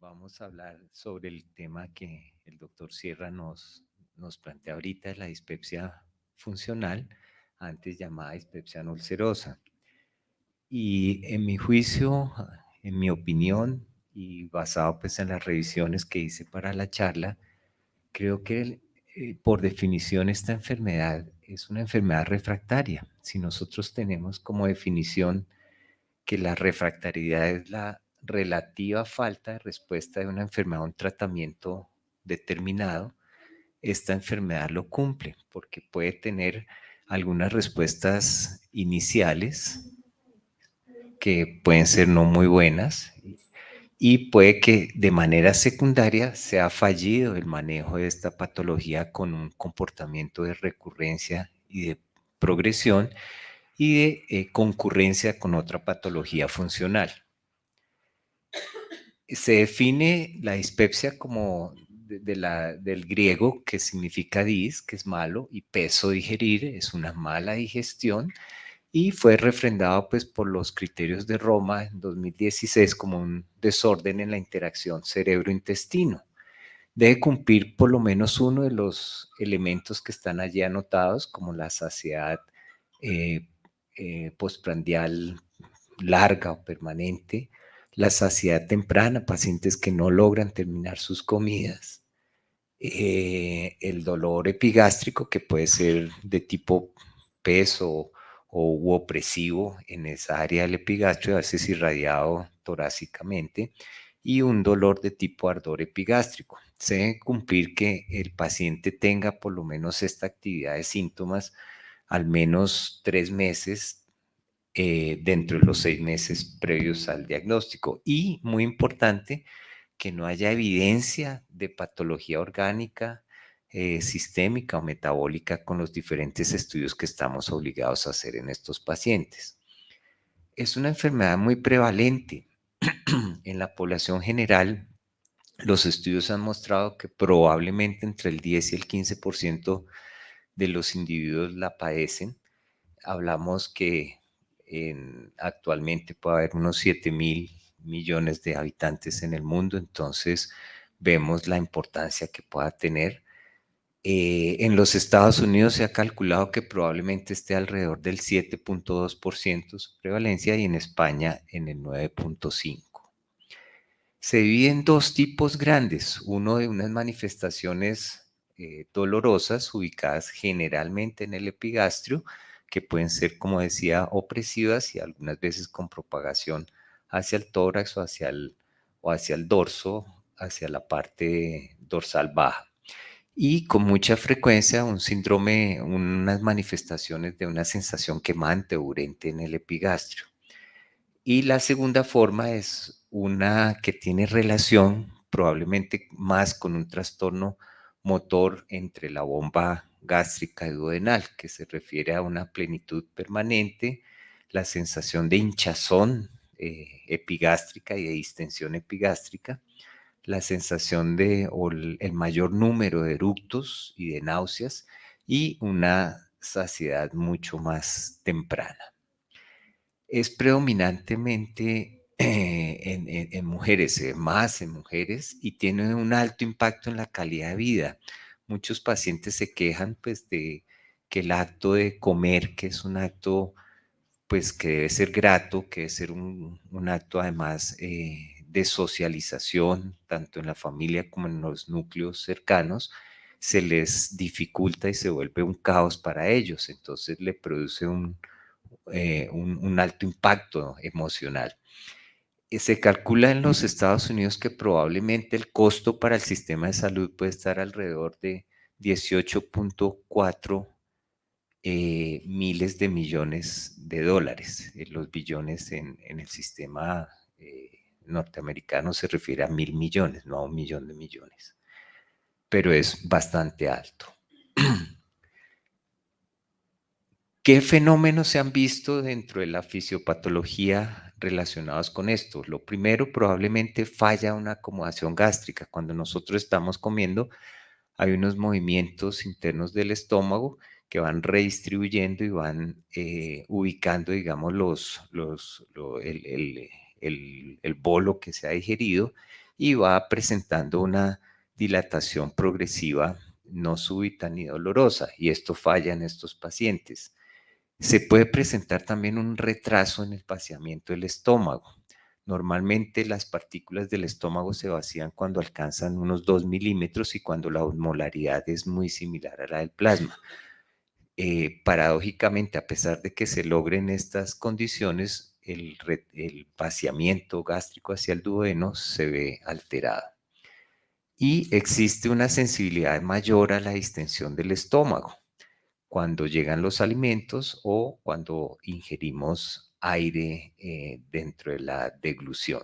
Vamos a hablar sobre el tema que el doctor Sierra nos plantea ahorita, la dispepsia funcional, antes llamada dispepsia no ulcerosa. Y en mi juicio, en mi opinión, y basado pues en las revisiones que hice para la charla, creo que por definición esta enfermedad es una enfermedad refractaria. Si nosotros tenemos como definición que la refractariedad es la relativa falta de respuesta de una enfermedad a un tratamiento determinado, esta enfermedad lo cumple porque puede tener algunas respuestas iniciales que pueden ser no muy buenas y puede que de manera secundaria sea fallido el manejo de esta patología con un comportamiento de recurrencia y de progresión y de concurrencia con otra patología funcional. Se define la dispepsia como del griego, que significa dis, que es malo, y peso, digerir, es una mala digestión, y fue refrendado pues, por los criterios de Roma en 2016 como un desorden en la interacción cerebro-intestino. Debe cumplir por lo menos uno de los elementos que están allí anotados, como la saciedad eh, postprandial larga o permanente, la saciedad temprana, pacientes que no logran terminar sus comidas, el dolor epigástrico que puede ser de tipo peso o opresivo en esa área del epigastrio, a veces irradiado torácicamente, y un dolor de tipo ardor epigástrico. Se debe cumplir que el paciente tenga por lo menos esta actividad de síntomas al menos 3 meses dentro de los 6 meses previos al diagnóstico. Y muy importante, que no haya evidencia de patología orgánica, sistémica o metabólica con los diferentes estudios que estamos obligados a hacer en estos pacientes. Es una enfermedad muy prevalente. En la población general, los estudios han mostrado que probablemente entre el 10 y el 15% de los individuos la padecen. Hablamos que actualmente puede haber unos 7.000 millones de habitantes en el mundo, entonces vemos la importancia que pueda tener. En los Estados Unidos se ha calculado que probablemente esté alrededor del 7.2% su prevalencia y en España en el 9.5%. Se divide en dos tipos grandes, uno de unas manifestaciones dolorosas ubicadas generalmente en el epigastrio, que pueden ser, como decía, opresivas y algunas veces con propagación hacia el tórax o hacia el dorso, hacia la parte dorsal baja. Y con mucha frecuencia un síndrome, unas manifestaciones de una sensación quemante o urente en el epigastrio. Y la segunda forma es una que tiene relación probablemente más con un trastorno motor entre la bomba gástrica y duodenal, que se refiere a una plenitud permanente, la sensación de hinchazón epigástrica y de distensión epigástrica, la sensación de el mayor número de eructos y de náuseas y una saciedad mucho más temprana. Es predominantemente en mujeres, más en mujeres, y tiene un alto impacto en la calidad de vida. Muchos pacientes se quejan pues de que el acto de comer, que es un acto pues que debe ser grato, que debe ser un acto además de socialización, tanto en la familia como en los núcleos cercanos, se les dificulta y se vuelve un caos para ellos. Entonces le produce un alto impacto emocional. Se calcula en los Estados Unidos que probablemente el costo para el sistema de salud puede estar alrededor de 18.4 miles de millones de dólares. Los billones en el sistema norteamericano se refiere a 1.000 millones, no a 1 millón de millones, pero es bastante alto. ¿Qué fenómenos se han visto dentro de la fisiopatología relacionados con esto? Lo primero, probablemente falla una acomodación gástrica. Cuando nosotros estamos comiendo, hay unos movimientos internos del estómago que van redistribuyendo y van ubicando, digamos, el bolo que se ha digerido y va presentando una dilatación progresiva no súbita ni dolorosa, y esto falla en estos pacientes. Se puede presentar también un retraso en el vaciamiento del estómago. Normalmente las partículas del estómago se vacían cuando alcanzan unos 2 milímetros y cuando la osmolaridad es muy similar a la del plasma. Paradójicamente, a pesar de que se logren estas condiciones, el vaciamiento gástrico hacia el duodeno se ve alterado. Y existe una sensibilidad mayor a la distensión del estómago cuando llegan los alimentos o cuando ingerimos aire dentro de la deglución.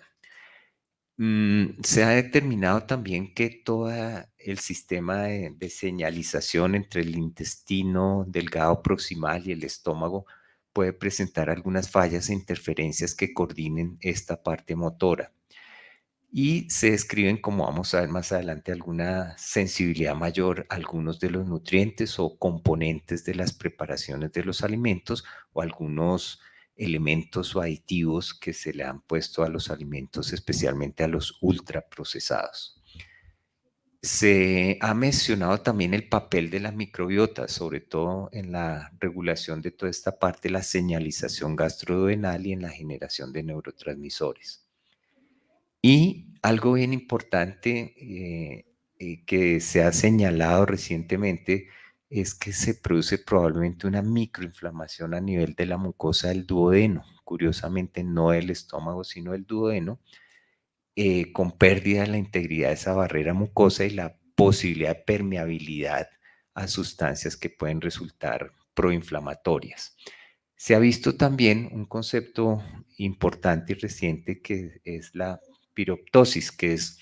Se ha determinado también que todo el sistema de señalización entre el intestino delgado proximal y el estómago puede presentar algunas fallas e interferencias que coordinen esta parte motora. Y se describen, como vamos a ver más adelante, alguna sensibilidad mayor a algunos de los nutrientes o componentes de las preparaciones de los alimentos o algunos elementos o aditivos que se le han puesto a los alimentos, especialmente a los ultraprocesados. Se ha mencionado también el papel de la microbiota, sobre todo en la regulación de toda esta parte, la señalización gastroduodenal y en la generación de neurotransmisores. Y algo bien importante que se ha señalado recientemente es que se produce probablemente una microinflamación a nivel de la mucosa del duodeno, curiosamente no del estómago, sino del duodeno, con pérdida de la integridad de esa barrera mucosa y la posibilidad de permeabilidad a sustancias que pueden resultar proinflamatorias. Se ha visto también un concepto importante y reciente que es la piroptosis, que es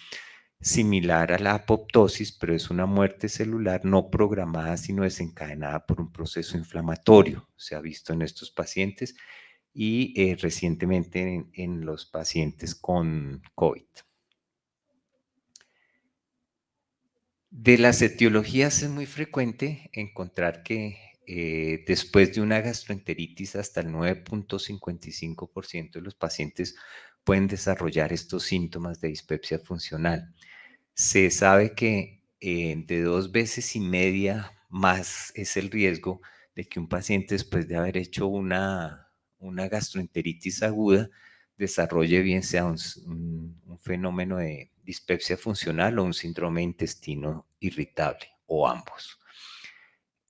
similar a la apoptosis, pero es una muerte celular no programada, sino desencadenada por un proceso inflamatorio. Se ha visto en estos pacientes y recientemente en los pacientes con COVID. De las etiologías es muy frecuente encontrar que después de una gastroenteritis hasta el 9.55% de los pacientes pueden desarrollar estos síntomas de dispepsia funcional. Se sabe que de 2 veces y media más es el riesgo de que un paciente después de haber hecho una gastroenteritis aguda desarrolle bien sea un fenómeno de dispepsia funcional o un síndrome de intestino irritable o ambos.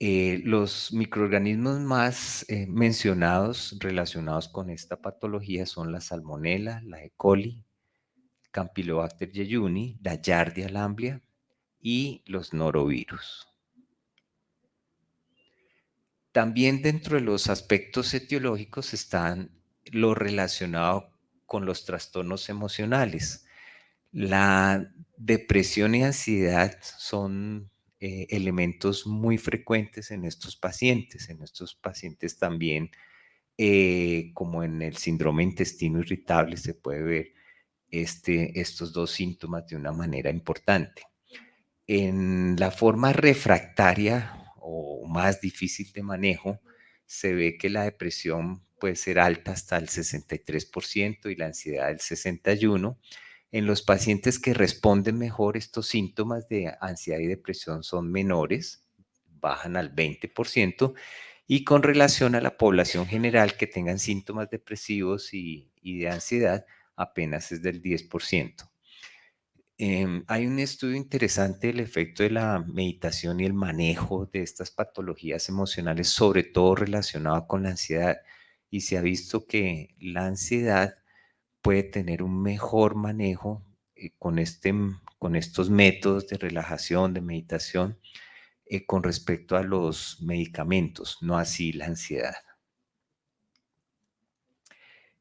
Los microorganismos más mencionados relacionados con esta patología son la salmonela, la E. coli, Campylobacter jejuni, la Giardia lamblia y los norovirus. También dentro de los aspectos etiológicos están lo relacionado con los trastornos emocionales. La depresión y ansiedad son elementos muy frecuentes en estos pacientes. En estos pacientes también, como en el síndrome intestino irritable, se puede ver estos dos síntomas de una manera importante. En la forma refractaria o más difícil de manejo, se ve que la depresión puede ser alta hasta el 63% y la ansiedad el 61%. En los pacientes que responden mejor, estos síntomas de ansiedad y depresión son menores, bajan al 20%, y con relación a la población general que tengan síntomas depresivos y de ansiedad, apenas es del 10%. Hay un estudio interesante del efecto de la meditación y el manejo de estas patologías emocionales, sobre todo relacionado con la ansiedad, y se ha visto que la ansiedad puede tener un mejor manejo con estos métodos de relajación, de meditación, con respecto a los medicamentos, no así la ansiedad.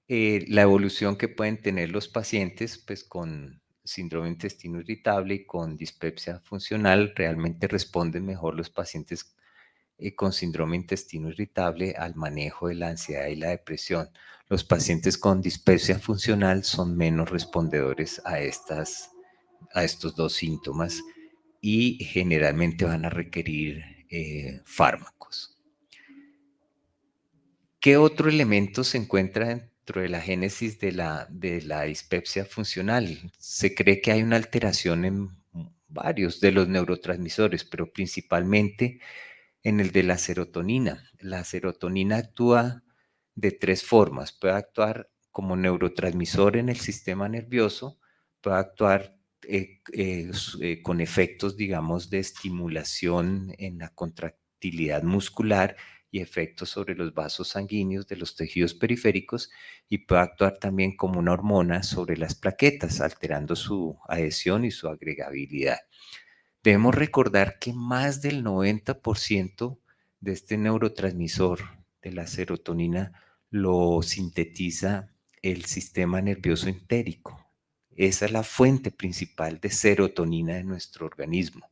La evolución que pueden tener los pacientes pues, con síndrome de intestino irritable y con dispepsia funcional, realmente responden mejor los pacientes con síndrome de intestino irritable al manejo de la ansiedad y la depresión. Los pacientes con dispepsia funcional son menos respondedores a estos dos síntomas y generalmente van a requerir fármacos. ¿Qué otro elemento se encuentra dentro de la génesis de la dispepsia funcional. Se cree que hay una alteración en varios de los neurotransmisores, pero principalmente en el de la serotonina. La serotonina actúa de tres formas. Puede actuar como neurotransmisor en el sistema nervioso, puede actuar con efectos, digamos, de estimulación en la contractilidad muscular y efectos sobre los vasos sanguíneos de los tejidos periféricos, y puede actuar también como una hormona sobre las plaquetas, alterando su adhesión y su agregabilidad. Debemos recordar que más del 90% de este neurotransmisor, de la serotonina, lo sintetiza el sistema nervioso entérico. Esa es la fuente principal de serotonina de nuestro organismo.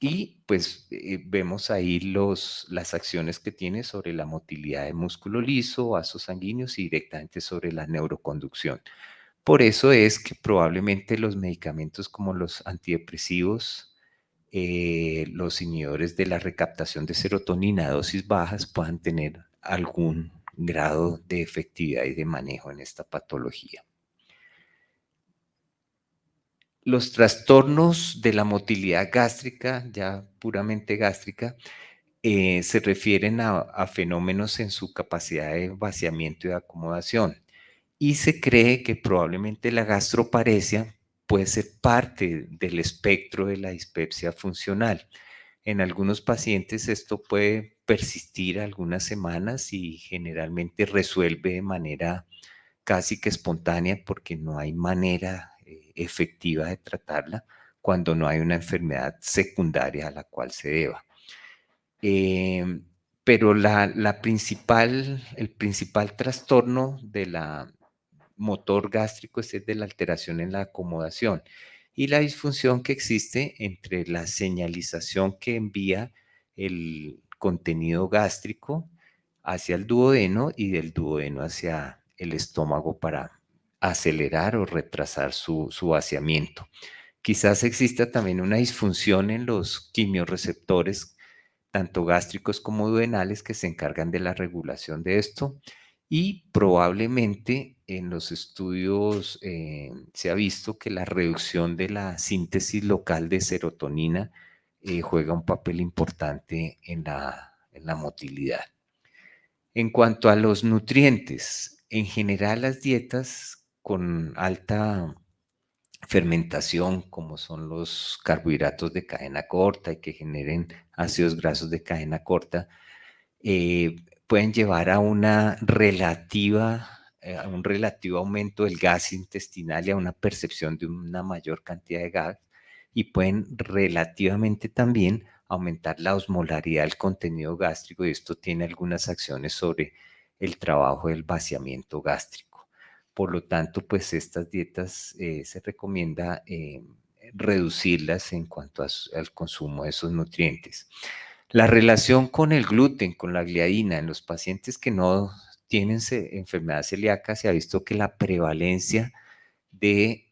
Y pues vemos ahí las acciones que tiene sobre la motilidad de músculo liso, vasos sanguíneos y directamente sobre la neuroconducción. Por eso es que probablemente los medicamentos como los antidepresivos, los inhibidores de la recaptación de serotonina a dosis bajas puedan tener algún grado de efectividad y de manejo en esta patología. Los trastornos de la motilidad gástrica, ya puramente gástrica, se refieren a fenómenos en su capacidad de vaciamiento y de acomodación. Y se cree que probablemente la gastroparesia puede ser parte del espectro de la dispepsia funcional. En algunos pacientes esto puede persistir algunas semanas y generalmente resuelve de manera casi que espontánea porque no hay manera efectiva de tratarla cuando no hay una enfermedad secundaria a la cual se deba. Pero el principal trastorno de la motor gástrico es el de la alteración en la acomodación y la disfunción que existe entre la señalización que envía el contenido gástrico hacia el duodeno y del duodeno hacia el estómago para acelerar o retrasar su vaciamiento. Quizás exista también una disfunción en los quimiorreceptores, tanto gástricos como duodenales, que se encargan de la regulación de esto. Y probablemente en los estudios se ha visto que la reducción de la síntesis local de serotonina juega un papel importante en la motilidad. En cuanto a los nutrientes, en general las dietas con alta fermentación, como son los carbohidratos de cadena corta y que generen ácidos grasos de cadena corta, eh, pueden llevar a a un relativo aumento del gas intestinal y a una percepción de una mayor cantidad de gas, y pueden relativamente también aumentar la osmolaridad del contenido gástrico, y esto tiene algunas acciones sobre el trabajo del vaciamiento gástrico. Por lo tanto, pues estas dietas se recomienda reducirlas en cuanto al consumo de esos nutrientes. La relación con el gluten, con la gliadina, en los pacientes que no tienen enfermedad celíaca, se ha visto que la prevalencia de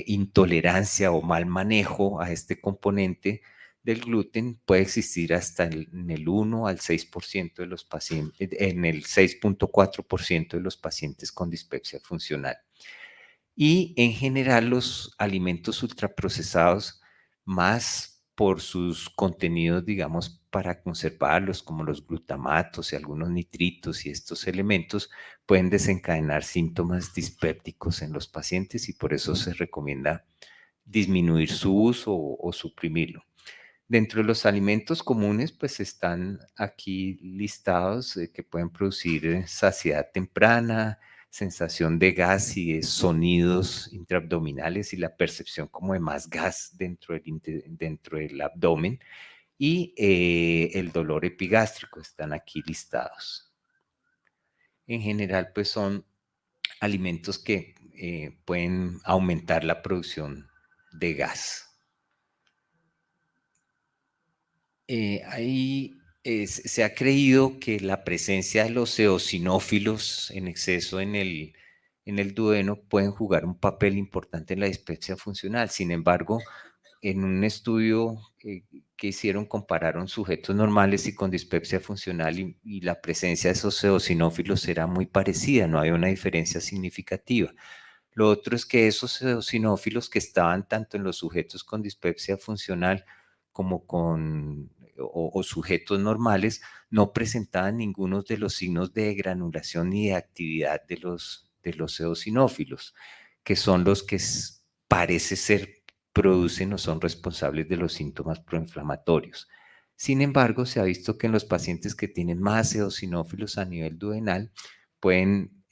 intolerancia o mal manejo a este componente del gluten puede existir hasta en el 1 al 6% de los pacientes, en el 6.4% de los pacientes con dispepsia funcional. Y en general los alimentos ultraprocesados, más por sus contenidos, digamos, para conservarlos, como los glutamatos y algunos nitritos y estos elementos, pueden desencadenar síntomas dispépticos en los pacientes, y por eso se recomienda disminuir su uso o suprimirlo. Dentro de los alimentos comunes, pues están aquí listados que pueden producir saciedad temprana, sensación de gas y de sonidos intraabdominales y la percepción como de más gas dentro del abdomen, y el dolor epigástrico están aquí listados. En general, pues son alimentos que pueden aumentar la producción de gas. Se ha creído que la presencia de los eosinófilos en exceso en el duodeno pueden jugar un papel importante en la dispepsia funcional. Sin embargo, en un estudio ¿qué hicieron? Compararon sujetos normales y con dispepsia funcional y la presencia de esos eosinófilos era muy parecida, no había una diferencia significativa. Lo otro es que esos eosinófilos que estaban tanto en los sujetos con dispepsia funcional como o sujetos normales no presentaban ninguno de los signos de granulación ni de actividad de los eosinófilos, que son los que parece ser producen o son responsables de los síntomas proinflamatorios. Sin embargo, se ha visto que en los pacientes que tienen más eosinófilos a nivel duodenal pueden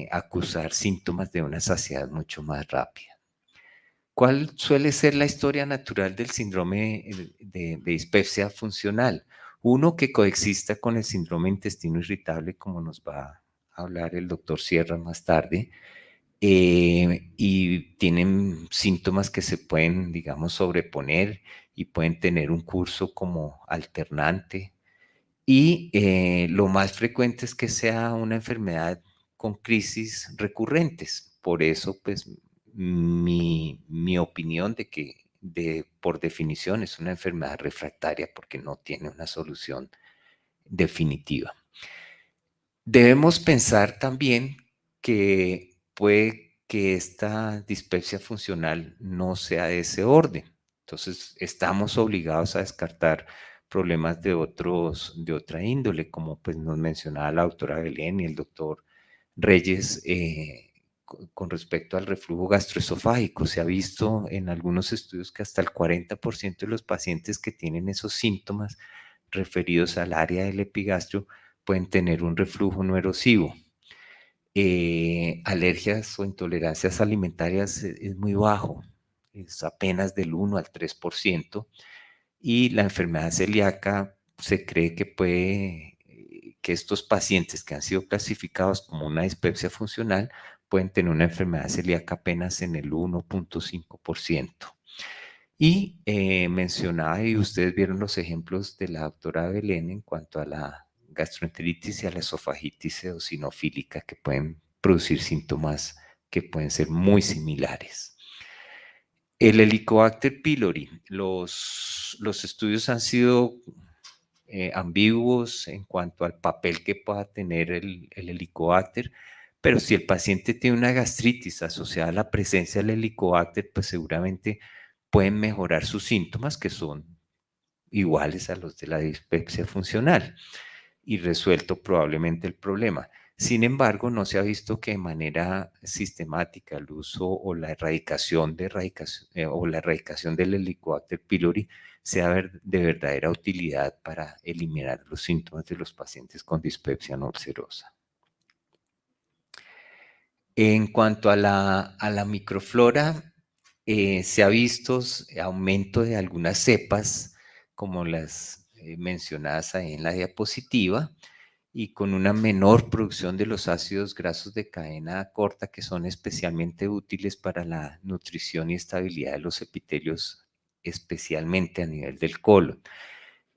acusar síntomas de una saciedad mucho más rápida. ¿Cuál suele ser la historia natural del síndrome de dispepsia funcional? Uno, que coexista con el síndrome intestino irritable, como nos va a hablar el doctor Sierra más tarde, y tienen síntomas que se pueden, digamos, sobreponer y pueden tener un curso como alternante. Y lo más frecuente es que sea una enfermedad con crisis recurrentes. Por eso, pues, mi opinión de que por definición es una enfermedad refractaria porque no tiene una solución definitiva. Debemos pensar también que puede que esta dispepsia funcional no sea de ese orden. Entonces, estamos obligados a descartar problemas de otra índole, como pues nos mencionaba la doctora Belén y el doctor Reyes, con respecto al reflujo gastroesofágico. Se ha visto en algunos estudios que hasta el 40% de los pacientes que tienen esos síntomas referidos al área del epigastrio pueden tener un reflujo no erosivo. Alergias o intolerancias alimentarias es muy bajo, es apenas del 1 al 3%, y la enfermedad celíaca se cree que que estos pacientes que han sido clasificados como una dispepsia funcional pueden tener una enfermedad celíaca apenas en el 1.5%. Y mencionaba, y ustedes vieron los ejemplos de la doctora Belén en cuanto a la gastroenteritis y a la esofagitis eosinofílica, que pueden producir síntomas que pueden ser muy similares. El Helicobacter pylori, los estudios han sido ambiguos en cuanto al papel que pueda tener el Helicobacter, pero si el paciente tiene una gastritis asociada a la presencia del Helicobacter, pues seguramente pueden mejorar sus síntomas, que son iguales a los de la dispepsia funcional, y resuelto probablemente el problema. Sin embargo, no se ha visto que de manera sistemática el uso o la erradicación del Helicobacter pylori sea de verdadera utilidad para eliminar los síntomas de los pacientes con dispepsia no ulcerosa. En cuanto a la microflora, se ha visto aumento de algunas cepas, como las mencionadas ahí en la diapositiva, y con una menor producción de los ácidos grasos de cadena corta, que son especialmente útiles para la nutrición y estabilidad de los epitelios, especialmente a nivel del colon.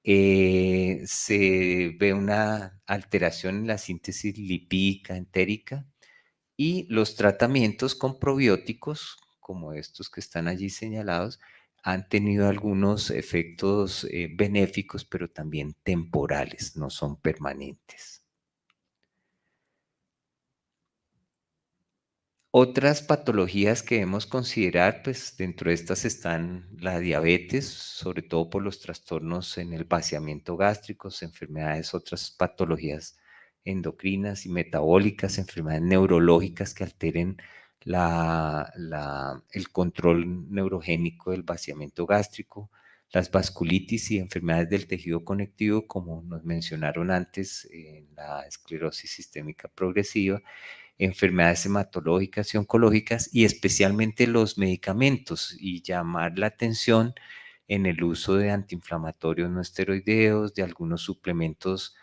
Se ve una alteración en la síntesis lipídica entérica, y los tratamientos con probióticos, como estos que están allí señalados, han tenido algunos efectos benéficos, pero también temporales, no son permanentes. Otras patologías que debemos considerar, pues dentro de estas están la diabetes, sobre todo por los trastornos en el vaciamiento gástrico, enfermedades, otras patologías endocrinas y metabólicas, enfermedades neurológicas que alteren el control neurogénico del vaciamiento gástrico, las vasculitis y enfermedades del tejido conectivo, como nos mencionaron antes en la esclerosis sistémica progresiva, enfermedades hematológicas y oncológicas, y especialmente los medicamentos, y llamar la atención en el uso de antiinflamatorios no esteroideos, de algunos suplementos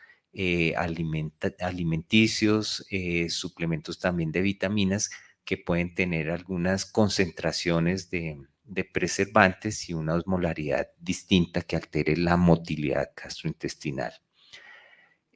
alimenticios, suplementos también de vitaminas que pueden tener algunas concentraciones de preservantes y una osmolaridad distinta que altere la motilidad gastrointestinal.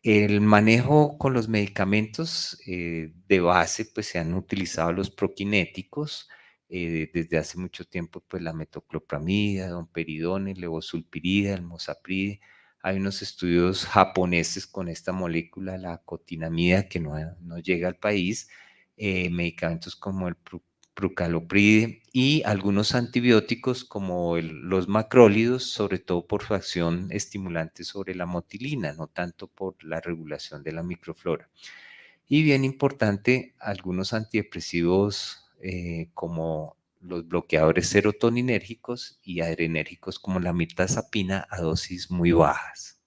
El manejo con los medicamentos de base, pues se han utilizado los proquinéticos, desde hace mucho tiempo, pues la metoclopramida, domperidone, levosulpirida, el mosapride. Hay unos estudios japoneses con esta molécula, la cotinamida, que no llega al país, medicamentos como el prucalopride y algunos antibióticos como los macrólidos, sobre todo por su acción estimulante sobre la motilina, no tanto por la regulación de la microflora. Y bien importante, algunos antidepresivos como los bloqueadores serotoninérgicos y adrenérgicos como la mirtazapina a dosis muy bajas.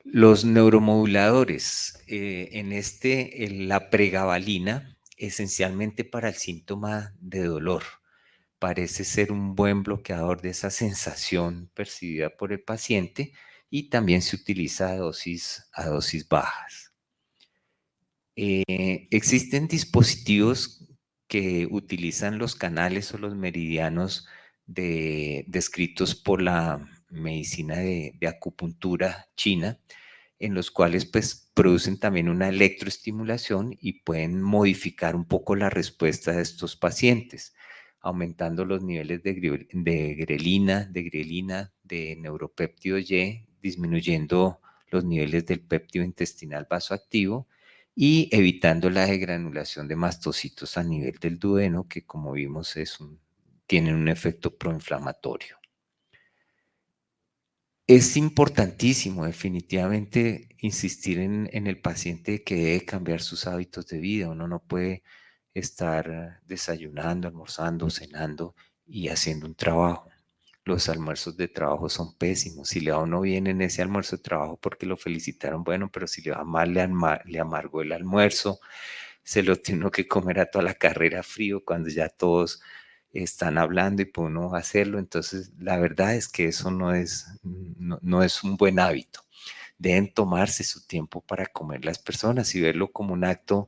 Los neuromoduladores, la pregabalina, esencialmente para el síntoma de dolor, parece ser un buen bloqueador de esa sensación percibida por el paciente y también se utiliza a dosis bajas. Existen dispositivos que utilizan los canales o los meridianos descritos por la medicina de acupuntura china, en los cuales pues producen también una electroestimulación y pueden modificar un poco la respuesta de estos pacientes, aumentando los niveles de grelina, de neuropéptido Y, disminuyendo los niveles del péptido intestinal vasoactivo y evitando la degranulación de mastocitos a nivel del duodeno, que como vimos tienen un efecto proinflamatorio. Es importantísimo definitivamente insistir en el paciente que debe cambiar sus hábitos de vida. Uno no puede estar desayunando, almorzando, cenando y haciendo un trabajo. Los almuerzos de trabajo son pésimos. Si le va uno bien en ese almuerzo de trabajo porque lo felicitaron, bueno, pero si le va mal, le amargó el almuerzo, se lo tiene uno que comer a toda la carrera frío cuando ya todos están hablando y puede uno hacerlo. Entonces, la verdad es que eso no es un buen hábito. Deben tomarse su tiempo para comer las personas y verlo como un acto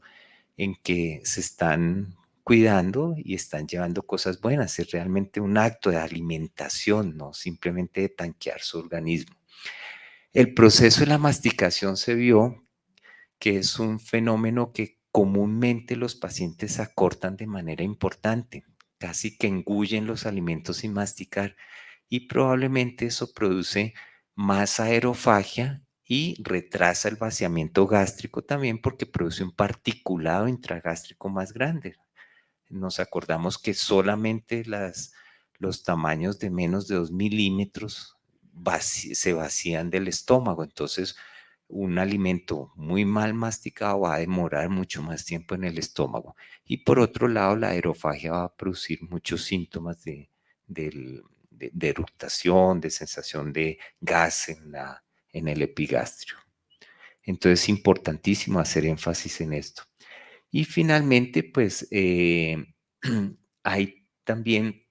en que se están cuidando y están llevando cosas buenas. Es realmente un acto de alimentación, no simplemente de tanquear su organismo. El proceso de la masticación se vio que es un fenómeno que comúnmente los pacientes acortan de manera importante, casi que engullen los alimentos sin masticar y probablemente eso produce más aerofagia y retrasa el vaciamiento gástrico también porque produce un particulado intragástrico más grande. Nos acordamos que solamente los tamaños de menos de 2 milímetros se vacían del estómago, entonces un alimento muy mal masticado va a demorar mucho más tiempo en el estómago. Y por otro lado, la aerofagia va a producir muchos síntomas de eructación, de sensación de gas en el epigastrio. Entonces es importantísimo hacer énfasis en esto. Y finalmente, pues hay también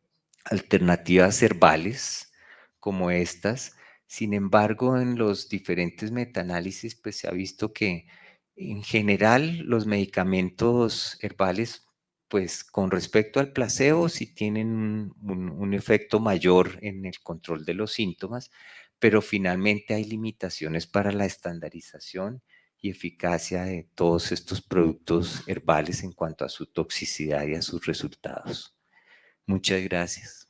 alternativas herbales como estas. Sin embargo, en los diferentes metaanálisis, pues se ha visto que en general los medicamentos herbales, pues con respecto al placebo, sí tienen un efecto mayor en el control de los síntomas, pero finalmente hay limitaciones para la estandarización y eficacia de todos estos productos herbales en cuanto a su toxicidad y a sus resultados. Muchas gracias.